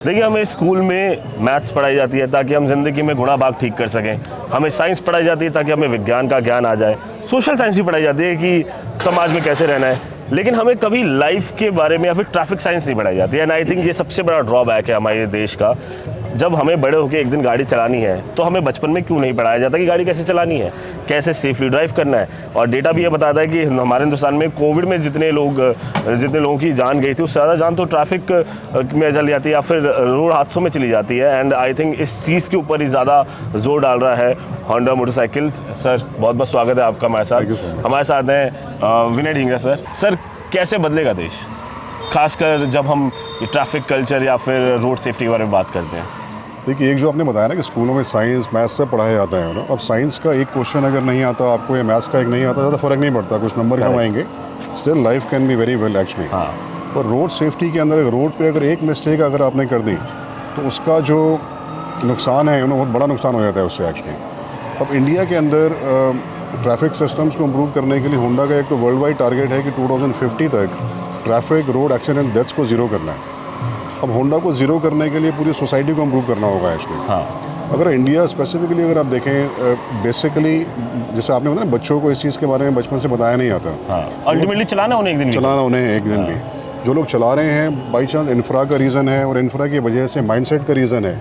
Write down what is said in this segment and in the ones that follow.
देखिए, हमें स्कूल में मैथ्स पढ़ाई जाती है ताकि हम ज़िंदगी में गुणा भाग ठीक कर सकें। हमें साइंस पढ़ाई जाती है ताकि हमें विज्ञान का ज्ञान आ जाए। सोशल साइंस भी पढ़ाई जाती है कि समाज में कैसे रहना है। लेकिन हमें कभी लाइफ के बारे में या फिर ट्रैफिक साइंस नहीं पढ़ाई जाती है। एंड आई थिंक ये सबसे बड़ा ड्रॉबैक है हमारे देश का। जब हमें बड़े होकर एक दिन गाड़ी चलानी है तो हमें बचपन में क्यों नहीं पढ़ाया जाता कि गाड़ी कैसे चलानी है, कैसे सेफली ड्राइव करना है। और डेटा भी ये बताता है कि हमारे हिंदुस्तान में कोविड में जितने लोगों की जान गई थी उससे ज़्यादा जान तो ट्रैफिक में चली जाती है या फिर रोड हादसों में चली जाती है। एंड आई थिंक इस चीज़ के ऊपर ही ज़्यादा जोर डाल रहा है होंडा मोटरसाइकिल्स। सर, बहुत बहुत स्वागत है आपका हमारे साथ। हमारे साथ हैं विनय ढींगरा सर। सर, कैसे बदलेगा देश, खासकर जब हम ट्रैफिक कल्चर या फिर रोड सेफ्टी के बारे में बात करते हैं? देखिए, एक जो आपने बताया ना कि स्कूलों में साइंस मैथ्स सब पढ़ाया जाता है ना। अब साइंस का एक क्वेश्चन अगर नहीं आता आपको या मैथ्स का एक नहीं आता, ज़्यादा फ़र्क नहीं पड़ता, कुछ नंबर कम आएंगे, still life can be very well actually. और रोड सेफ्टी के अंदर रोड पे अगर एक मिस्टेक अगर आपने कर दी तो उसका जो नुकसान है बहुत बड़ा नुकसान हो जाता है उससे एक्चुअली। अब इंडिया के अंदर ट्रैफिक सिस्टम्स को इम्प्रूव करने के लिए होंडा का एक तो वर्ल्ड वाइड टारगेट है कि 2050 तक ट्रैफिक रोड एक्सीडेंट डेथ्स को ज़ीरो करना है। अब होंडा को ज़ीरो करने के लिए पूरी सोसाइटी को इम्प्रूव करना होगा एक्चुअली। अगर इंडिया स्पेसिफिकली अगर आप देखें, बेसिकली जैसे आपने बताया बच्चों को इस चीज़ के बारे में बचपन से बताया नहीं आता। अल्टीमेटली चलाना उन्हें एक दिन भी। जो लोग चला रहे हैं बाई चांस इंफ्रा का रीज़न है और इंफ्रा की वजह से माइंडसेट का रीज़न है,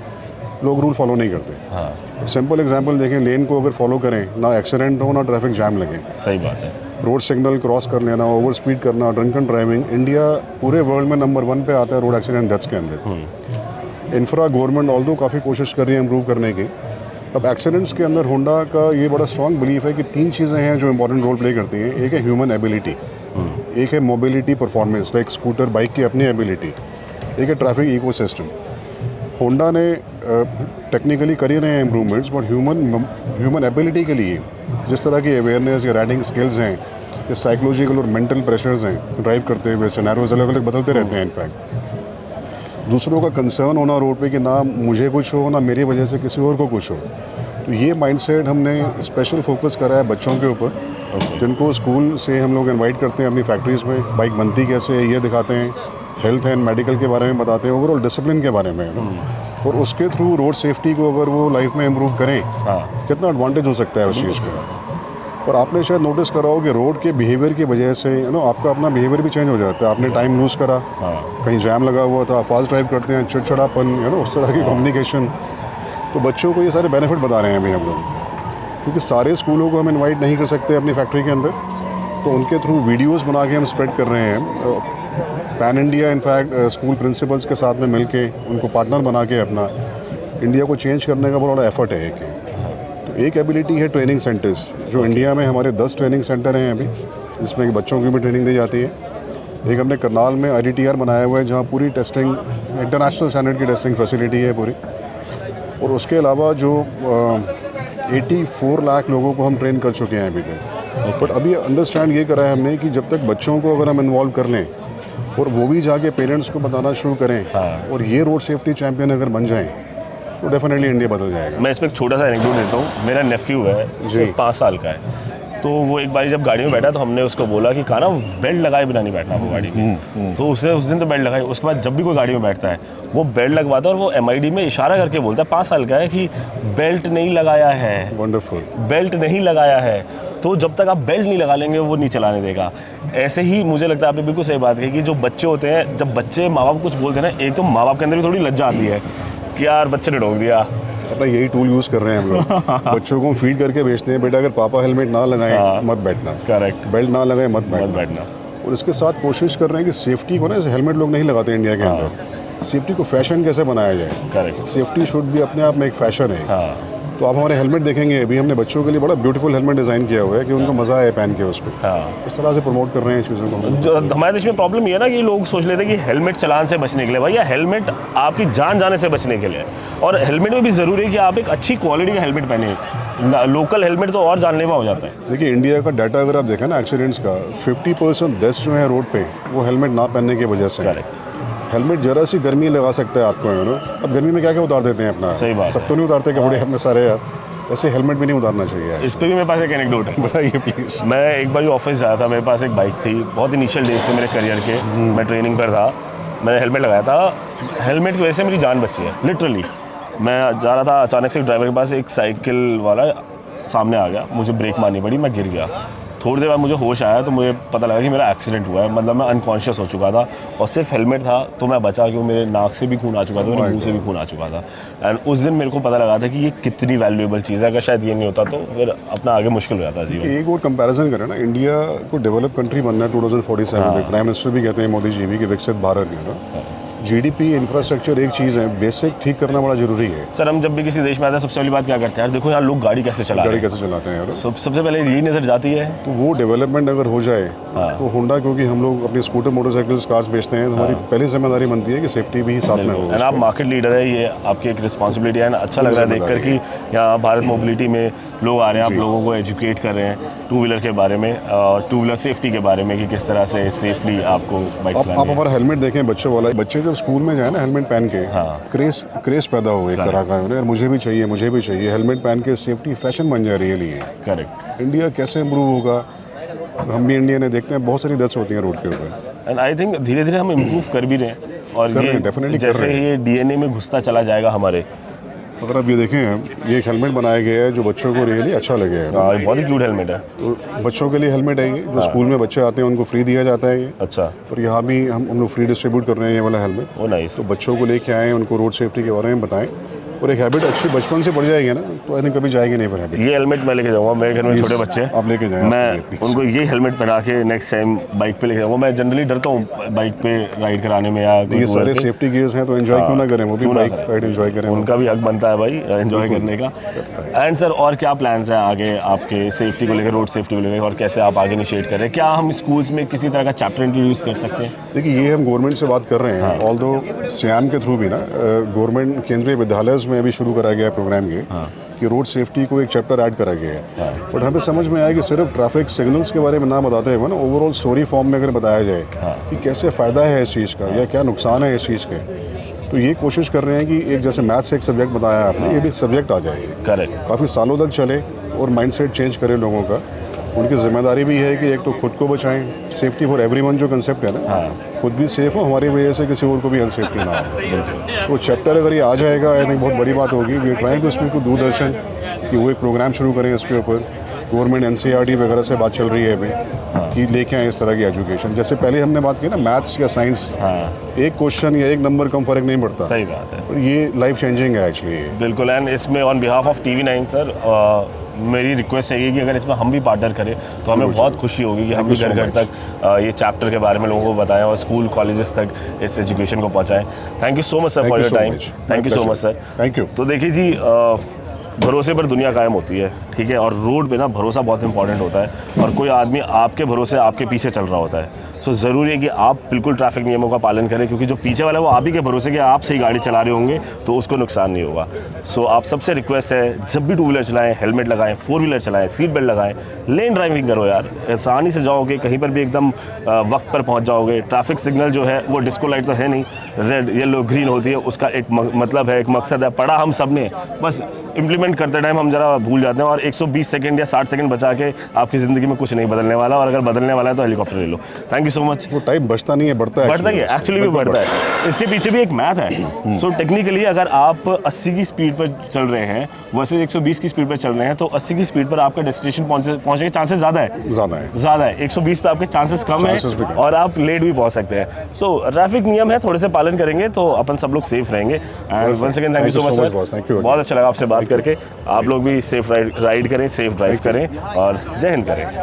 लोग रूल फॉलो नहीं करते। सिंपल एग्जांपल देखें, लेन को अगर फॉलो करें ना एक्सीडेंट हो ना ट्रैफिक जैम लगे। सही बात है। रोड सिग्नल क्रॉस कर लेना, ओवर स्पीड करना, ड्रंकन ड्राइविंग, इंडिया पूरे वर्ल्ड में नंबर 1 पे आता है रोड एक्सीडेंट डेथ्स के अंदर। इंफ्रा गवर्नमेंट ऑल्दो काफ़ी कोशिश कर रही है इम्प्रूव करने की। अब एक्सीडेंट्स के अंदर होंडा का ये बड़ा स्ट्रॉन्ग बिलीफ है कि 3 चीज़ें हैं जो इंपॉर्टेंट रोल प्ले करती हैं। एक है ह्यूमन एबिलिटी, एक है mobility performance like scooter bike की अपनी एबिलिटी, एक है ट्रैफिक इकोसिस्टम। होंडा ने टेक्निकली करी रहे हैं इम्प्रूवमेंट्स, बट ह्यूमन एबिलिटी के लिए जिस तरह की अवेयरनेस या राइडिंग स्किल्स हैं या साइकोलॉजिकल और मेंटल प्रेशर्स हैं ड्राइव करते हुए, सिनेरियोज अलग अलग बदलते रहते हैं। इनफैक्ट दूसरों का कंसर्न होना रोड पे कि ना मुझे कुछ हो ना मेरी वजह से किसी और को कुछ हो, तो ये माइंडसेट हमने स्पेशल फोकस करा है बच्चों के ऊपर, जिनको स्कूल से हम लोग इन्वाइट करते हैं अपनी फैक्ट्रीज़ में। बाइक बनती कैसे है ये दिखाते हैं, हेल्थ एंड मेडिकल के बारे में बताते हैं, ओवरऑल डिसिप्लिन के बारे में। और उसके थ्रू रोड सेफ्टी को अगर वो लाइफ में इम्प्रूव करें, कितना एडवांटेज हो सकता है उस चीज़ का। और आपने शायद नोटिस करा हो कि रोड के बिहेवियर की वजह से आपका अपना बिहेवियर भी चेंज हो जाता है। आपने टाइम लूज़ करा, कहीं जैम लगा हुआ था, फास्ट ड्राइव करते हैं, चिड़चिड़ापन, उस तरह की कम्युनिकेशन। तो बच्चों को ये सारे बेनिफिट बता रहे हैं अभी हम लोग, क्योंकि सारे स्कूलों को हम इन्वाइट नहीं कर सकते अपनी फैक्ट्री के अंदर, तो उनके थ्रू वीडियोज़ बना के हम स्प्रेड कर रहे हैं। Pan India in fact school principles के साथ में मिलके उनको पार्टनर बना के अपना इंडिया को चेंज करने का बड़ा एफर्ट है। तो एक एबिलिटी है ट्रेनिंग सेंटर्स, जो इंडिया में हमारे 10 ट्रेनिंग सेंटर हैं अभी, जिसमें कि बच्चों की भी ट्रेनिंग दी जाती है। एक हमने करनाल में IDTR बनाया हुआ है, जहाँ पूरी टेस्टिंग इंटरनेशनल स्टैंडर्ड की टेस्टिंग फैसिलिटी है पूरी। और उसके अलावा जो 84 लाख लोगों को हम ट्रेन कर चुके हैं अभी तक। बट अभी अंडरस्टैंड ये करा है हमने कि जब तक बच्चों को अगर हम इन्वॉल्व कर लें और वो भी जाके पेरेंट्स को बताना शुरू करें, और ये रोड सेफ्टी चैंपियन अगर बन जाएं, तो डेफिनेटली इंडिया बदल जाएगा। मैं इसमें एक छोटा सा एनेक्डोट देता हूँ। मेरा नेफ्यू है, सिर्फ 5 साल का है। तो वो एक बार जब गाड़ी में बैठा तो हमने उसको बोला कि काना बेल्ट लगाए बिना नहीं बैठना वो गाड़ी में। तो उसने उस दिन तो बेल्ट लगाई। उसके बाद जब भी कोई गाड़ी में बैठता है वो बेल्ट लगवाता है और वो MID में इशारा करके बोलता है, 5 साल का है, कि बेल्ट नहीं लगाया है। वंडरफुल। बेल्ट नहीं लगाया है। तो जब तक आप बेल्ट नहीं लगा लेंगे वो नहीं चलाने देगा। ऐसे ही मुझे लगता है आपने बिल्कुल सही बात कही कि जो बच्चे होते हैं, जब बच्चे माँ बाप कुछ बोलते हैं ना, एक तो माँ बाप के अंदर भी थोड़ी लज्जा आती है कि यार बच्चे ने ठोक दिया। अपना यही टूल यूज़ कर रहे हैं हम लोग। बच्चों को फीड करके भेजते हैं, बेटा अगर पापा हेलमेट ना लगाएं मत बैठना, करेक्ट, बेल्ट ना लगाएं मत बैठना। और इसके साथ कोशिश कर रहे हैं कि सेफ्टी को ना, जैसे हेलमेट लोग नहीं लगाते इंडिया के अंदर, सेफ्टी को फैशन कैसे बनाया जाए। करेक्ट, सेफ्टी शुड भी अपने आप में एक फैशन है। तो आप हमारे हेलमेट देखेंगे, अभी हमने बच्चों के लिए बड़ा ब्यूटीफुल हेलमेट डिज़ाइन किया हुआ है कि उनको मज़ा आए पहन के उसको। इस तरह से प्रमोट कर रहे हैं चीज़ों को। हमारे देश में प्रॉब्लम ये है ना कि लोग सोच लेते हैं कि हेलमेट चलान से बचने के लिए। भैया, हेलमेट आपकी जान जाने से बचने के लिए, और हेलमेट में भी ज़रूरी है कि आप एक अच्छी क्वालिटी का हेलमेट पहने। लोकल हेलमेट तो और जानलेवा हो जाता है। देखिए, इंडिया का डाटा अगर आप देखें ना एक्सीडेंट्स का, 50% डेथ्स जो है रोड पे वो हेलमेट ना पहनने की वजह से। हेलमेट जरा सी गर्मी लगा सकता है आपको, अब गर्मी में क्या क्या उतार देते हैं अपना। सही बात, सब तो नहीं उतारते कपड़े में सारे, ऐसे हेलमेट भी नहीं उतारना चाहिए। इस पे भी मेरे पास एक एनेक्डोट है। बताइए प्लीज़। मैं एक बार ऑफिस जाया था, मेरे पास एक बाइक थी, बहुत इनिशियल डेज थे मेरे करियर के, मैं ट्रेनिंग पर था। मैंने हेलमेट लगाया था, हेलमेट की वजह से मेरी जान बची है लिटरली। मैं जा रहा था, अचानक से ड्राइवर के पास एक साइकिल वाला सामने आ गया, मुझे ब्रेक मारनी पड़ी, मैं गिर गया। थोड़ी देर बाद मुझे होश आया तो मुझे पता लगा कि मेरा एक्सीडेंट हुआ है, मतलब मैं अनकॉन्शियस हो चुका था और सिर्फ हेलमेट था तो मैं बचा, क्योंकि मेरे नाक से भी खून आ चुका था, मेरे मुंह से भी खून आ चुका था। एंड उस दिन मेरे को पता लगा था कि ये कितनी वैल्यूएबल चीज़ है, अगर शायद ये नहीं होता तो फिर अपना आगे मुश्किल हो जाता जीवन। एक और कंपैरिजन करें ना, इंडिया को डेवलप कंट्री बनना है 2047 में, प्राइम मिनिस्टर भी कहते हैं मोदी जी भी कि विकसित भारत है ना। जीडीपी इंफ्रास्ट्रक्चर एक चीज़ है, बेसिक ठीक करना बड़ा जरूरी है। सर हम जब भी किसी देश में आते हैं सबसे पहली बात क्या करते हैं यार, देखो यार लोग गाड़ी कैसे चला रहे गाड़ी हैं, कैसे चलाते हैं यार। सबसे पहले यही नज़र जाती है। तो वो डेवलपमेंट अगर हो जाए तो होंडा, क्योंकि हम लोग अपने स्कूटर मोटरसाइकिल्स कार्स बेचते हैं, तो हमारी पहली जिम्मेदारी बनती है कि सेफ्टी भी साथ में हो। एंड आप मार्केट लीडर है, ये आपकी एक रिस्पॉन्सिबिलिटी है। अच्छा लग रहा है देखकर कि यहाँ भारत मोबिलिटी में लोग आ रहे हैं, आप लोगों को एजुकेट कर रहे हैं टू व्हीलर के बारे में और टू व्हीलर सेफ्टी के बारे में कि किस तरह से सेफली आपको बाइक चलानी आप है। हमारा हेलमेट देखें बच्चों वाला, बच्चे जब स्कूल में जाए ना हेलमेट पहन के, क्रेज पैदा हो एक तरह का, यार मुझे भी चाहिए हेलमेट पहन के, सेफ्टी फैशन बन जा रही है लिए। करेक्ट। इंडिया कैसे इम्प्रूव होगा, हम भी इंडिया ने देखते हैं बहुत सारी डेथ्स होती हैं रोड के ऊपर। एंड आई थिंक धीरे धीरे हम इम्प्रूव कर भी रहे हैं और कर रहे ये हैं, definitely कर जैसे रहे हैं। ये डीएनए में घुसता चला जाएगा हमारे। अगर आप ये देखें, ये एक हेलमेट बनाया गया है जो बच्चों को रियली अच्छा लगे है ना। ये बहुत ही क्यूट हेलमेट है। तो बच्चों के लिए हेलमेट है ये, जो स्कूल में बच्चे आते हैं उनको फ्री दिया जाता है ये। अच्छा। और यहाँ भी हम लोग फ्री डिस्ट्रीब्यूट कर रहे हैं ये वाला हेलमेट। वो नाइस। तो बच्चों को लेके आएँ, उनको रोड सेफ्टी के बारे में बताएं, और एक हैबिट अच्छी बचपन से पड़ जाएगी ना, तो आई थिंक कभी जाएगी नहीं फिर हैबिट। ये हेलमेट मैं लेके जाऊंगा, मेरे घर में छोटे बच्चे हैं, आप लेके जाएं, मैं उनको ये हेलमेट पहना के नेक्स्ट टाइम बाइक पे लेके जाऊंगा। मैं जनरली डरता हूँ बाइक पे राइड कराने में, या ये सारे सेफ्टी गियर्स हैं तो एंजॉय क्यों ना करें, वो भी बाइक राइड एंजॉय करें। उनका भी हक बनता है भाई एंजॉय करने का। एंड सर और क्या प्लान्स हैं आगे आपके सेफ्टी को लेकर, रोड सेफ्टी को लेकर, और कैसे आप आगे इनिशिएट कर रहे हैं? क्या हम स्कूल्स में किसी तरह का चैप्टर इंट्रोड्यूस कर सकते हैं? देखिए, ये हम गवर्नमेंट से बात कर रहे हैं, ऑल्दो सियाम के थ्रू भी ना, गवर्नमेंट केंद्रीय विद्यालय में अभी शुरू करा गया प्रोग्राम ये कि रोड सेफ्टी को एक चैप्टर ऐड करा गया है। बट हमें समझ में आया कि सिर्फ ट्रैफिक सिग्नल्स के बारे में ना बताते हुए ना, ओवरऑल स्टोरी फॉर्म में अगर बताया जाए कि कैसे फ़ायदा है इस चीज़ का या क्या नुकसान है इस चीज़ के, तो ये कोशिश कर रहे हैं कि एक जैसे मैथ्स एक सब्जेक्ट बताया आपने, ये भी एक सब्जेक्ट आ जाए, करेक्ट, काफ़ी सालों तक चले और माइंडसेट चेंज करे लोगों का। उनकी जिम्मेदारी भी है कि एक तो खुद को बचाएं, सेफ्टी फॉर एवरीवन जो कंसेप्ट है ना, खुद भी सेफ हो, हमारी वजह से किसी और को भी अनसेफ्टी ना हो। तो चैप्टर अगर ये आ जाएगा, आई थिंक बहुत बड़ी बात होगी। We are trying to speak to Doordarshan कि वो एक प्रोग्राम शुरू करें इसके ऊपर। गवर्नमेंट एनसीईआरटी वगैरह से बात चल रही है अभी कि लेके आए इस तरह की एजुकेशन। जैसे पहले हमने बात की ना, मैथ्स या साइंस, एक क्वेश्चन या एक नंबर कम फर्क नहीं पड़ता। सही बात है, और ये लाइफ चेंजिंग है एक्चुअली। बिल्कुल। एंड इसमें on behalf of TV9 sir, मेरी रिक्वेस्ट है कि अगर इसमें हम भी पार्टनर करें तो हमें बहुत खुशी होगी कि हम भी घर घर तक ये चैप्टर के बारे में लोगों को बताएं और स्कूल कॉलेजेस तक इस एजुकेशन को पहुंचाएं। Thank you so much sir for your time. Thank you so much sir. Thank you. तो देखिए जी, भरोसे पर दुनिया कायम होती है, ठीक है, और रोड पे ना भरोसा बहुत इंपॉर्टेंट होता है, और कोई आदमी आपके भरोसे आपके पीछे चल रहा होता है। सो ज़रूरी है कि आप बिल्कुल ट्रैफिक नियमों का पालन करें, क्योंकि जो पीछे वाला है वो आप ही के भरोसे कि आप सही गाड़ी चला रहे होंगे तो उसको नुकसान नहीं होगा। सो आप सबसे रिक्वेस्ट है, जब भी टू व्हीलर चलाएं हेलमेट लगाएं, फोर व्हीलर चलाएं सीट बेल्ट लगाएं, लेन ड्राइविंग करो यार, आसानी से जाओगे, कहीं पर भी एकदम वक्त पर पहुंच जाओगे। ट्रैफिक सिग्नल जो है वो डिस्को लाइट तो है नहीं, रेड येलो ग्रीन होती है, उसका एक मतलब है, एक मकसद है, पढ़ा हम सब ने, बस इम्प्लीमेंट करते टाइम हम जरा भूल जाते हैं, और 120 सेकंड या 60 सेकंड बचा के आपकी ज़िंदगी में कुछ नहीं बदलने वाला, और अगर बदलने वाला है तो हेलीकॉप्टर ले लो। Thank you so much. वो टाइम बचता नहीं है, बढ़ता है एक्चुअली भी बढ़ता है। इसके पीछे भी एक मैथ है। सो टेक्निकली अगर आप 80 की स्पीड पर चल रहे हैं वर्सेस 120 की स्पीड पर चल रहे हैं, तो 80 की स्पीड पर आपका डेस्टिनेशन पहुंचने के चांसेस ज़्यादा है। 120 पे आपके चांसेस कम है और आप लेट भी पहुंच सकते हैं। सो ट्रैफिक नियम है, थोड़े से पालन करेंगे तो अपन सब लोग सेफ रहेंगे। And once again thank you so much sir, बहुत अच्छा लगा आपसे बात करके। आप लोग भी सेफ राइड करें, सेफ ड्राइव करें और जय हिंद करें।